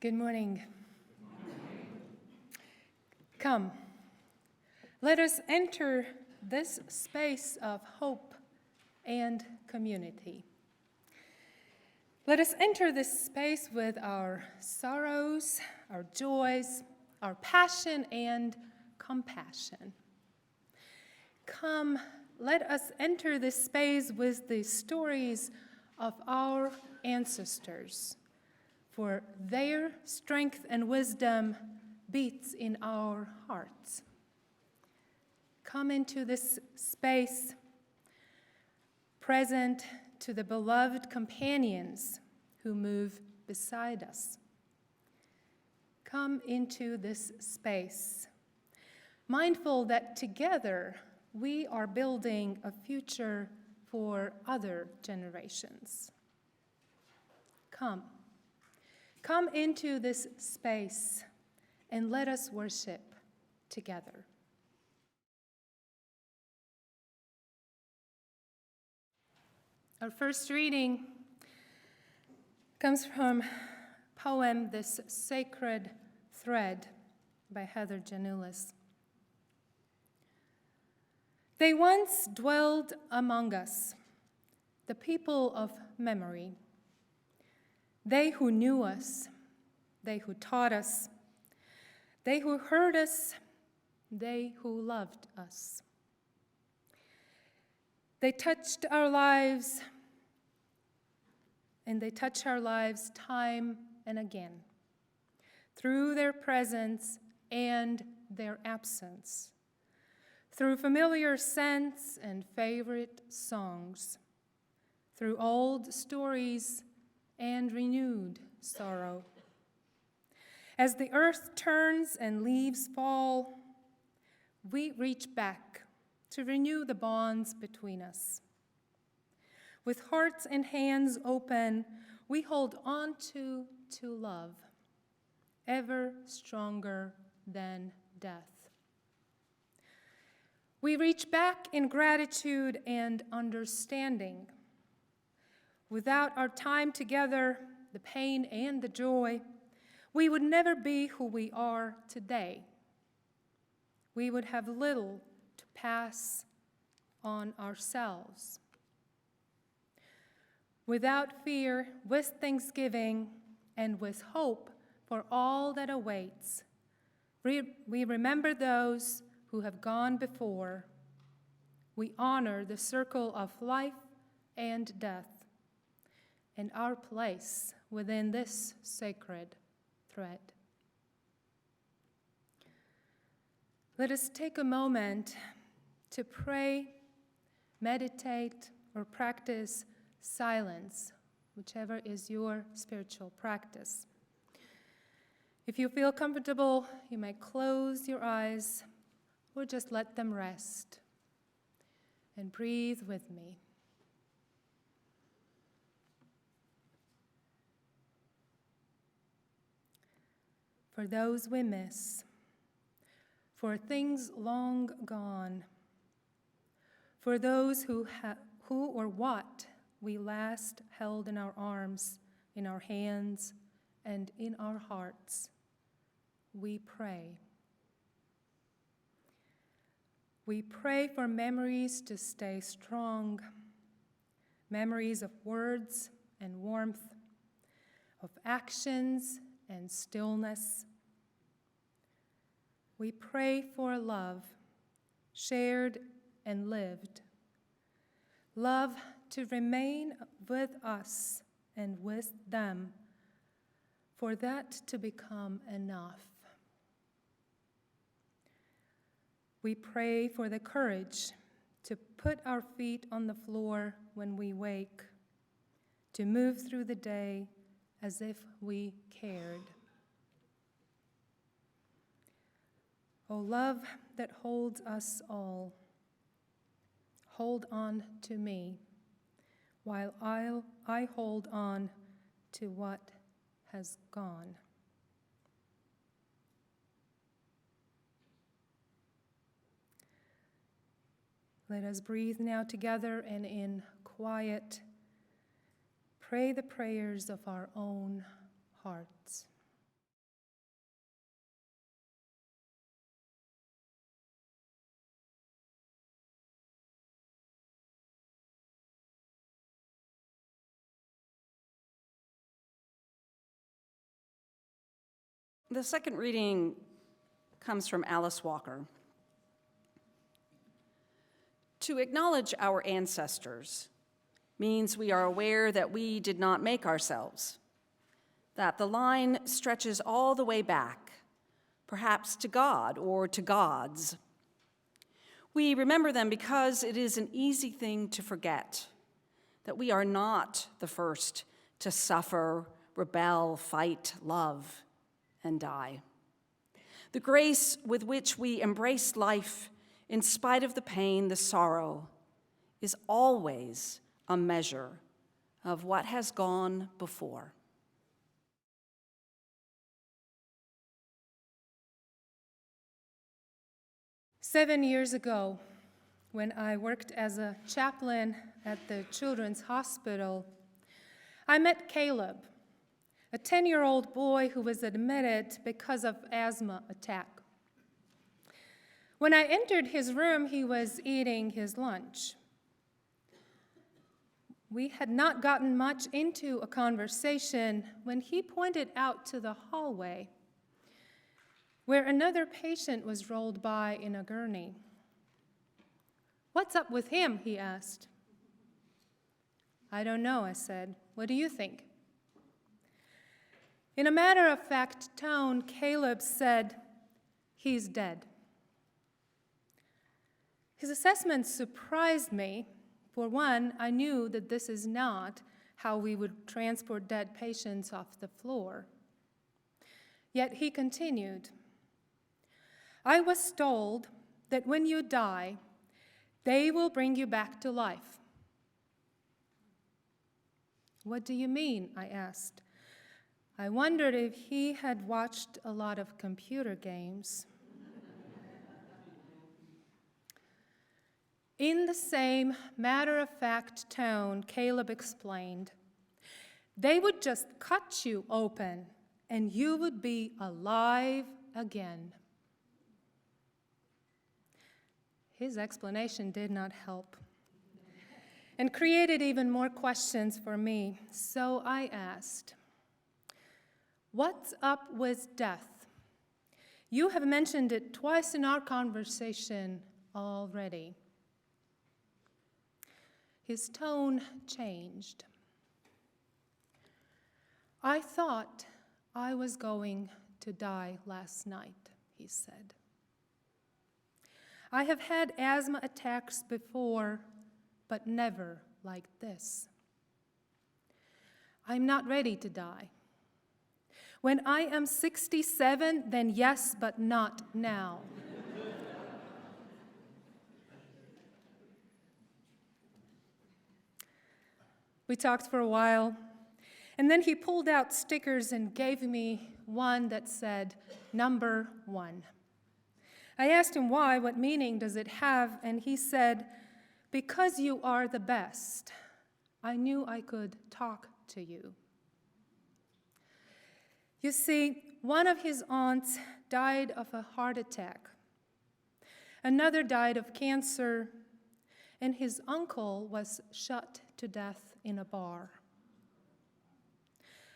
Good morning. Come, let us enter this space of hope and community. Let us enter this space with our sorrows, our joys, our passion and compassion. Come, let us enter this space with the stories of our ancestors, for their strength and wisdom beats in our hearts. Come into this space, present to the beloved companions who move beside us. Come into this space, mindful that together we are building a future for other generations. Come into this space and let us worship together. Our first reading comes from poem This Sacred Thread by Heather Janulis. They once dwelled among us, the people of memory. They who knew us, they who taught us, they who heard us, they who loved us. They touched our lives, and they touch our lives time and again, through their presence and their absence, through familiar scents and favorite songs, through old stories and renewed sorrow. As the earth turns and leaves fall, we reach back to renew the bonds between us. With hearts and hands open, we hold on to love, ever stronger than death. We reach back in gratitude and understanding. Without our time together, the pain and the joy, we would never be who we are today. We would have little to pass on ourselves. Without fear, with thanksgiving, and with hope for all that awaits, we remember those who have gone before. We honor the circle of life and death, and our place within this sacred thread. Let us take a moment to pray, meditate, or practice silence, whichever is your spiritual practice. If you feel comfortable, you may close your eyes or just let them rest and breathe with me. For those we miss, for things long gone, for those who or what we last held in our arms, in our hands, and in our hearts, we pray. We pray for memories to stay strong, memories of words and warmth, of actions and stillness. We pray for love, shared and lived, love to remain with us and with them, for that to become enough. We pray for the courage to put our feet on the floor when we wake, to move through the day as if we cared. O love that holds us all, hold on to me while I hold on to what has gone. Let us breathe now together and in quiet pray the prayers of our own hearts. The second reading comes from Alice Walker. To acknowledge our ancestors means we are aware that we did not make ourselves, that the line stretches all the way back, perhaps to God or to gods. We remember them because it is an easy thing to forget that we are not the first to suffer, rebel, fight, love, and die. The grace with which we embrace life in spite of the pain, the sorrow, is always a measure of what has gone before. "7 years ago, when I worked as a chaplain at the Children's Hospital, I met Caleb, a 10-year-old boy who was admitted because of asthma attack. When I entered his room, he was eating his lunch. We had not gotten much into a conversation when he pointed out to the hallway where another patient was rolled by in a gurney. "What's up with him?" he asked. "I don't know," I said. "What do you think?" In a matter-of-fact tone, Caleb said, "He's dead." His assessment surprised me. For one, I knew that this is not how we would transport dead patients off the floor. Yet he continued, "I was told that when you die, they will bring you back to life." "What do you mean?" I asked. I wondered if he had watched a lot of computer games. In the same matter-of-fact tone, Caleb explained, "They would just cut you open and you would be alive again." His explanation did not help and created even more questions for me. So I asked, "What's up with death? You have mentioned it twice in our conversation already." His tone changed. "I thought I was going to die last night," he said. "I have had asthma attacks before, but never like this. I'm not ready to die. When I am 67, then yes, but not now." We talked for a while, and then he pulled out stickers and gave me one that said, "Number 1." I asked him why, what meaning does it have, and he said, "Because you are the best. I knew I could talk to you." You see, one of his aunts died of a heart attack. Another died of cancer, and his uncle was shot to death in a bar.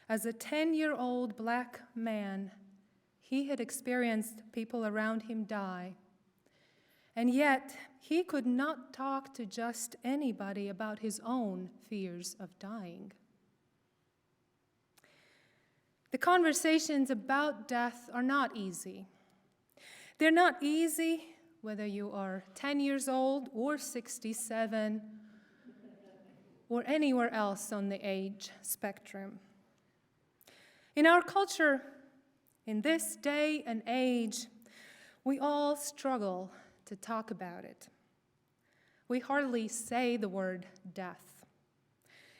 As a 10-year-old black man, he had experienced people around him die, and yet he could not talk to just anybody about his own fears of dying. The conversations about death are not easy. They're not easy whether you are 10 years old or 67 or anywhere else on the age spectrum. In our culture, in this day and age, we all struggle to talk about it. We hardly say the word death.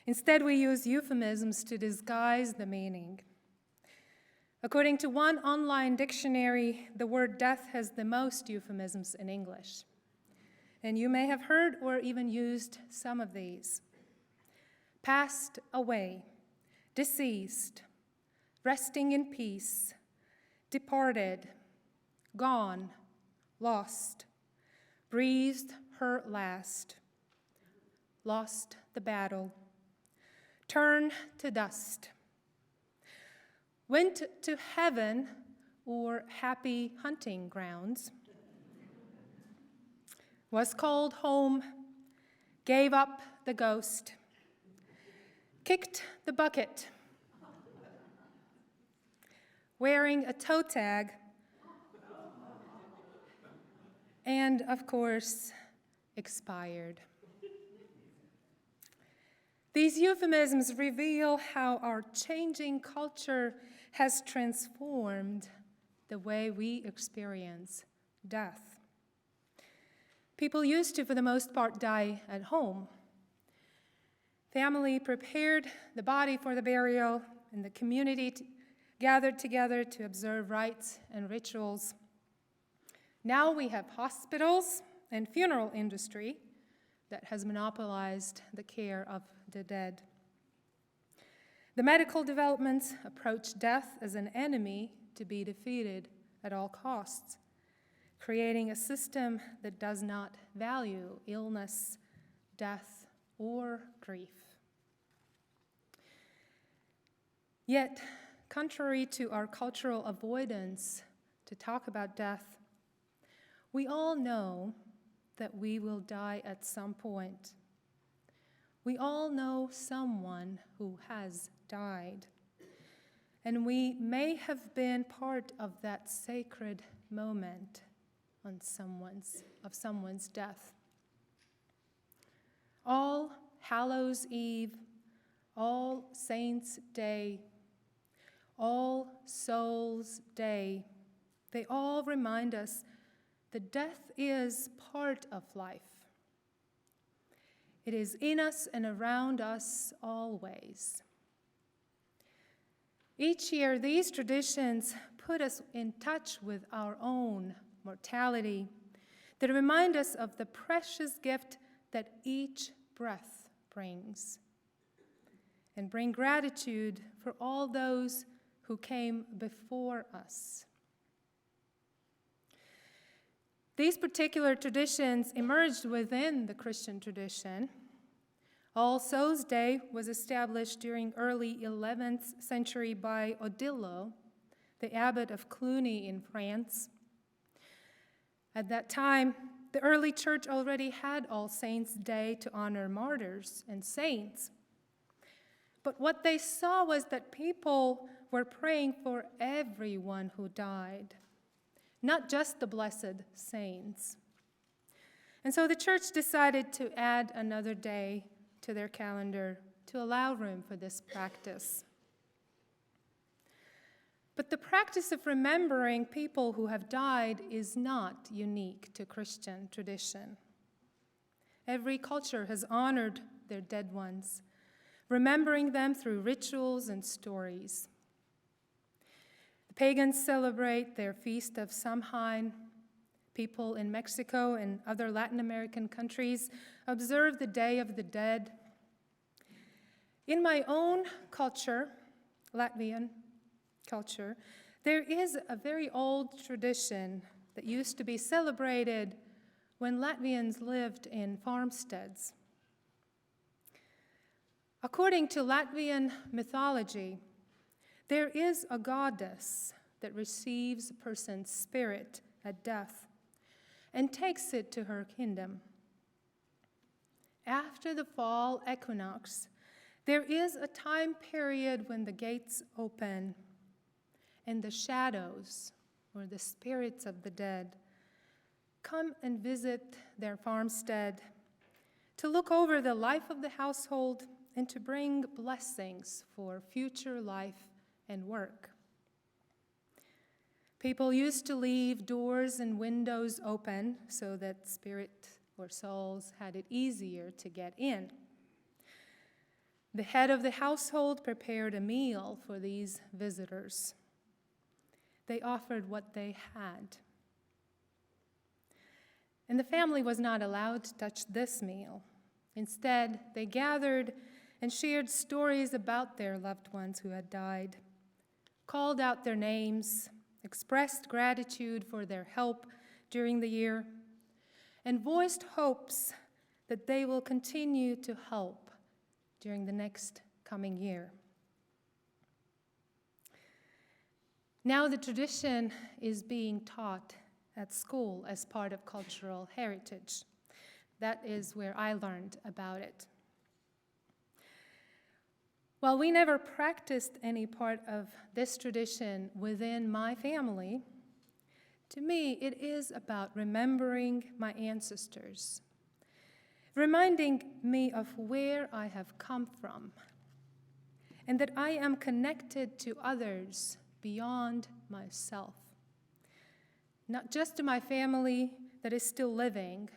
Instead, we use euphemisms to disguise the meaning. According to one online dictionary, the word death has the most euphemisms in English. And you may have heard or even used some of these. Passed away, deceased, resting in peace, departed, gone, lost, breathed her last, lost the battle, turned to dust, went to heaven or happy hunting grounds, was called home, gave up the ghost, kicked the bucket, wearing a toe tag, and, of course, expired. These euphemisms reveal how our changing culture has transformed the way we experience death. People used to, for the most part, die at home. Family prepared the body for the burial, and the community gathered together to observe rites and rituals. Now we have hospitals and funeral industry that has monopolized the care of the dead. The medical developments approach death as an enemy to be defeated at all costs, creating a system that does not value illness, death, or grief. Yet, contrary to our cultural avoidance to talk about death, we all know that we will die at some point. We all know someone who has died, and we may have been part of that sacred moment of someone's death. All Hallows Eve, All Saints' Day, All Souls' Day, they all remind us that death is part of life. It is in us and around us always. Each year, these traditions put us in touch with our own mortality. They remind us of the precious gift that each breath brings, and bring gratitude for all those who came before us. These particular traditions emerged within the Christian tradition. All Souls' Day was established during early 11th century by Odilo, the abbot of Cluny in France. At that time, the early church already had All Saints' Day to honor martyrs and saints. But what they saw was that people were praying for everyone who died, not just the blessed saints. And so the church decided to add another day to their calendar to allow room for this practice. But the practice of remembering people who have died is not unique to Christian tradition. Every culture has honored their dead ones, remembering them through rituals and stories. The pagans celebrate their feast of Samhain. People in Mexico and other Latin American countries observe the Day of the Dead. In my own culture, Latvian culture, there is a very old tradition that used to be celebrated when Latvians lived in farmsteads. According to Latvian mythology, there is a goddess that receives a person's spirit at death and takes it to her kingdom. After the fall equinox, there is a time period when the gates open and the shadows, or the spirits of the dead, come and visit their farmstead to look over the life of the household and to bring blessings for future life and work. People used to leave doors and windows open so that spirit or souls had it easier to get in. The head of the household prepared a meal for these visitors. They offered what they had. And the family was not allowed to touch this meal. Instead, they gathered and shared stories about their loved ones who had died, called out their names, expressed gratitude for their help during the year, and voiced hopes that they will continue to help during the next coming year. Now the tradition is being taught at school as part of cultural heritage. That is where I learned about it. While we never practiced any part of this tradition within my family, to me it is about remembering my ancestors, reminding me of where I have come from, and that I am connected to others beyond myself. Not just to my family that is still living,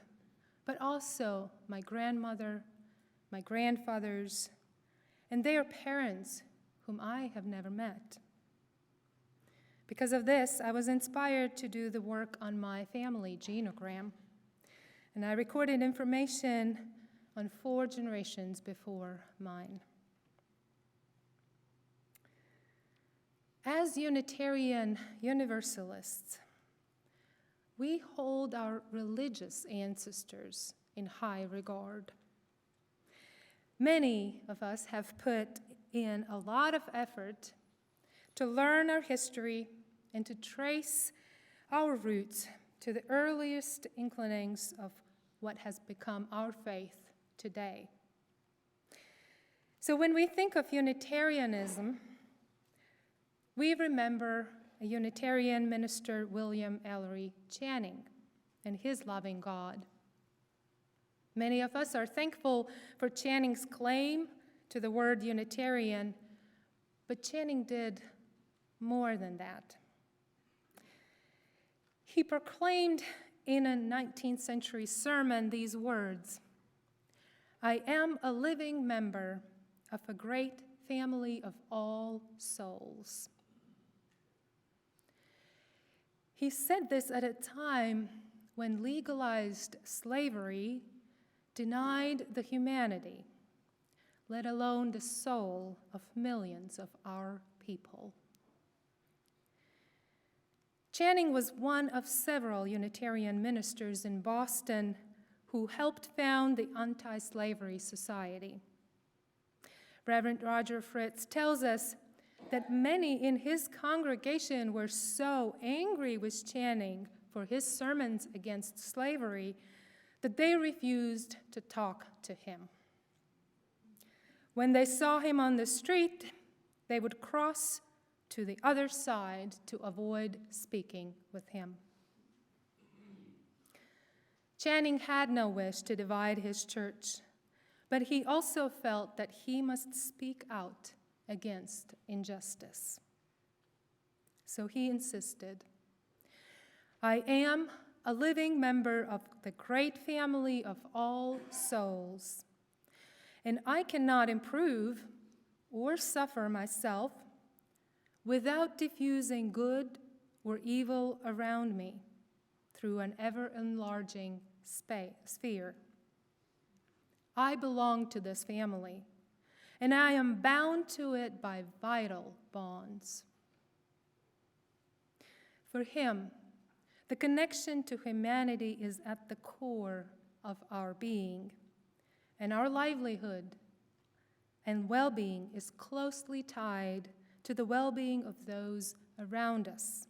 but also my grandmother, my grandfathers, and their parents whom I have never met. Because of this, I was inspired to do the work on my family genogram, and I recorded information on 4 generations before mine. As Unitarian Universalists, we hold our religious ancestors in high regard. Many of us have put in a lot of effort to learn our history and to trace our roots to the earliest inclinings of what has become our faith today. So when we think of Unitarianism, we remember a Unitarian minister, William Ellery Channing, and his loving God. Many of us are thankful for Channing's claim to the word Unitarian, but Channing did more than that. He proclaimed in a 19th century sermon these words, "I am a living member of a great family of all souls." He said this at a time when legalized slavery denied the humanity, let alone the soul of millions of our people. Channing was one of several Unitarian ministers in Boston who helped found the Anti-Slavery Society. Reverend Roger Fritz tells us that many in his congregation were so angry with Channing for his sermons against slavery that they refused to talk to him. When they saw him on the street, they would cross to the other side to avoid speaking with him. Channing had no wish to divide his church, but he also felt that he must speak out against injustice. So he insisted, "I am a living member of the great family of all souls, and I cannot improve or suffer myself without diffusing good or evil around me through an ever-enlarging sphere. I belong to this family, and I am bound to it by vital bonds." For him, the connection to humanity is at the core of our being, and our livelihood and well-being is closely tied to the well-being of those around us.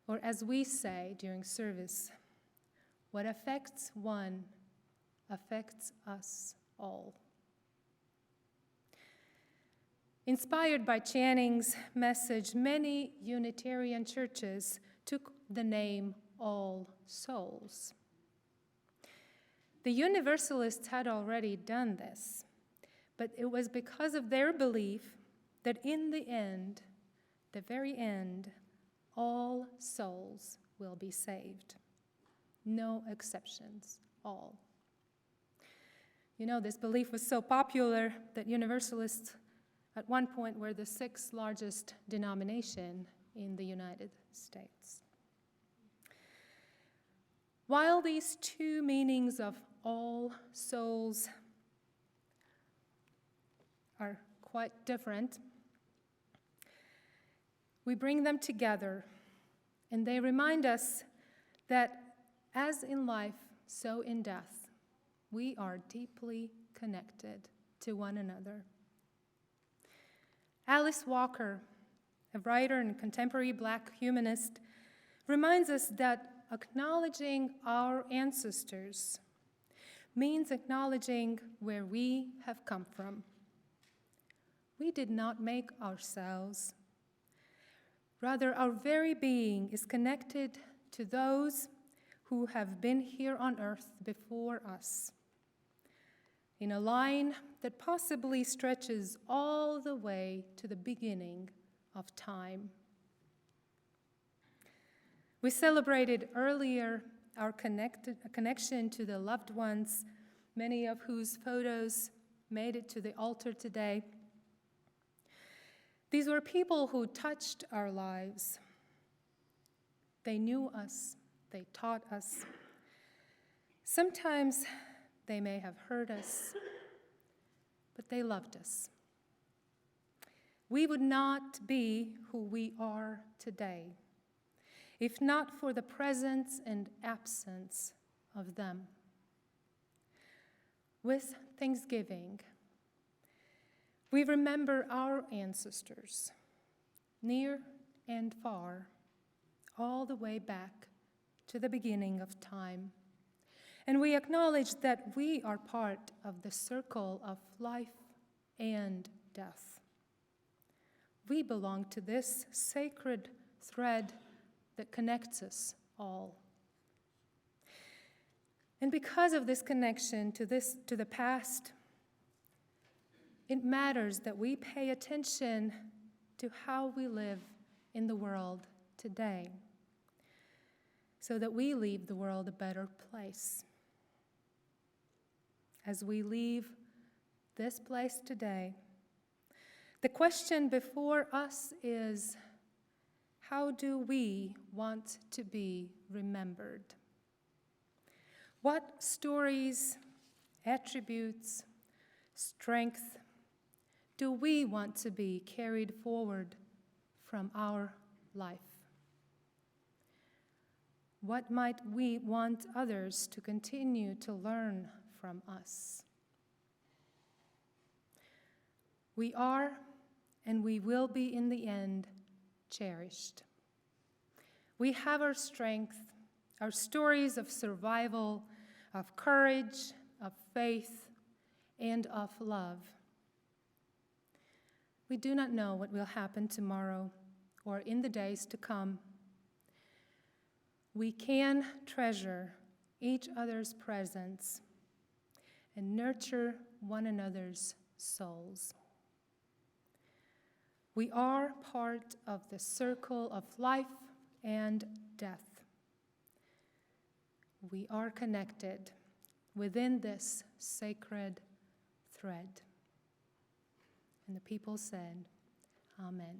Or as we say during service, what affects one affects us all. Inspired by Channing's message, many Unitarian churches took the name All Souls. The Universalists had already done this, but it was because of their belief that in the end, the very end, all souls will be saved. No exceptions, all. You know, this belief was so popular that Universalists at one point were the 6th largest denomination in the United States. While these two meanings of all souls are quite different, we bring them together, and they remind us that as in life, so in death, we are deeply connected to one another. Alice Walker, a writer and contemporary Black humanist, reminds us that acknowledging our ancestors means acknowledging where we have come from. We did not make ourselves. Rather, our very being is connected to those who have been here on earth before us, in a line that possibly stretches all the way to the beginning of time. We celebrated earlier our connection to the loved ones, many of whose photos made it to the altar today. These were people who touched our lives. They knew us, they taught us. Sometimes they may have hurt us, but they loved us. We would not be who we are today if not for the presence and absence of them. With Thanksgiving, we remember our ancestors, near and far, all the way back to the beginning of time. And we acknowledge that we are part of the circle of life and death. We belong to this sacred thread that connects us all. And because of this connection to the past, it matters that we pay attention to how we live in the world today, so that we leave the world a better place. As we leave this place today, the question before us is, how do we want to be remembered? What stories, attributes, strength do we want to be carried forward from our life? What might we want others to continue to learn from us? We are, and we will be in the end, cherished. We have our strength, our stories of survival, of courage, of faith, and of love. We do not know what will happen tomorrow or in the days to come. We can treasure each other's presence and nurture one another's souls. We are part of the circle of life and death. We are connected within this sacred thread. And the people said, Amen.